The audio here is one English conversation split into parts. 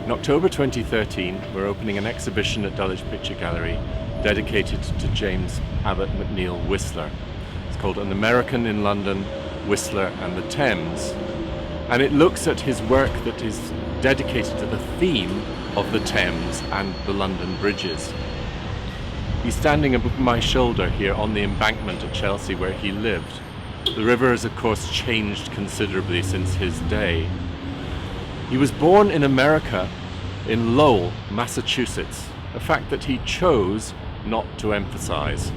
In October 2013, we're opening an exhibition at Dulwich Picture Gallery dedicated to James Abbott McNeill Whistler. It's called An American in London, Whistler and the Thames. And it looks at his work that is dedicated to the theme of the Thames and the London bridges. He's standing above my shoulder here on the embankment at Chelsea where he lived. The river has of course changed considerably since his day. He was born in America, in Lowell, Massachusetts, a fact that he chose not to emphasize.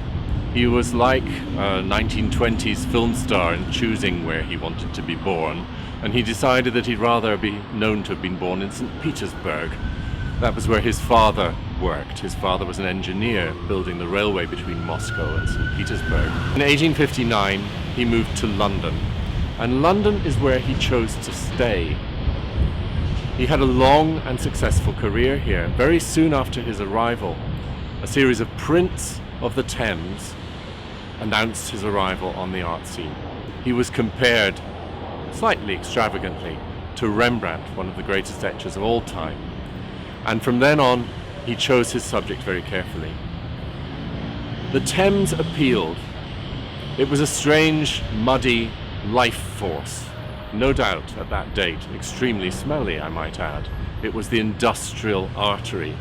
He was like a 1920s film star in choosing where he wanted to be born, and he decided that he'd rather be known to have been born in St. Petersburg. That was where his father worked. His father was an engineer building the railway between Moscow and St. Petersburg. In 1859, he moved to London, and London is where he chose to stay. He had a long and successful career here. Very soon after his arrival, a series of prints of the Thames announced his arrival on the art scene. He was compared, slightly extravagantly, to Rembrandt, one of the greatest etchers of all time. And from then on, he chose his subject very carefully. The Thames appealed. It was a strange, muddy life force. No doubt, at that date, extremely smelly, I might add. It was the industrial artery.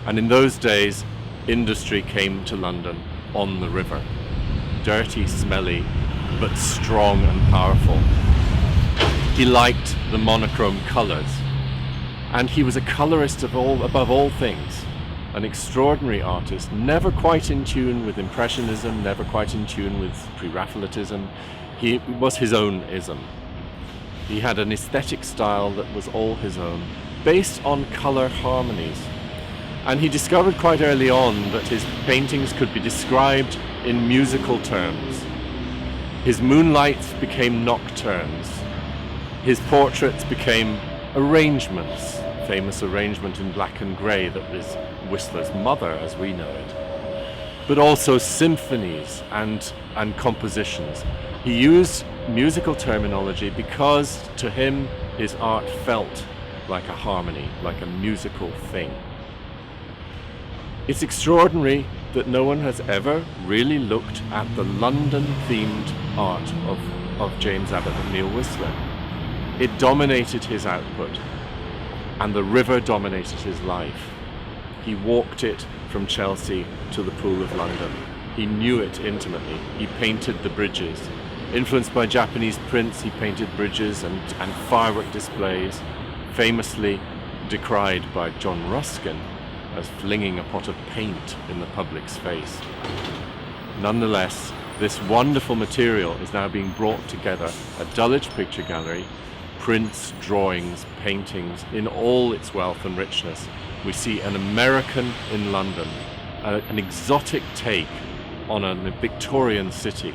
And in those days, industry came to London on the river. Dirty, smelly, but strong and powerful. He liked the monochrome colours. And he was a colorist above all things. An extraordinary artist, never quite in tune with Impressionism, never quite in tune with Pre-Raphaelitism. He was his own ism. He had an aesthetic style that was all his own, based on color harmonies. And he discovered quite early on that his paintings could be described in musical terms. His moonlights became nocturnes. His portraits became arrangements, famous arrangement in black and grey that was Whistler's mother as we know it, but also symphonies and compositions. He used musical terminology because to him his art felt like a harmony, like a musical thing. It's extraordinary that no one has ever really looked at the London-themed art of James Abbott McNeill Whistler. It dominated his output, and the river dominated his life. He walked it from Chelsea to the Pool of London. He knew it intimately. He painted the bridges. Influenced by Japanese prints, he painted bridges and firework displays, famously decried by John Ruskin as flinging a pot of paint in the public's face. Nonetheless, this wonderful material is now being brought together at Dulwich Picture Gallery. Prints, drawings, paintings, in all its wealth and richness. We see an American in London, an exotic take on a Victorian city.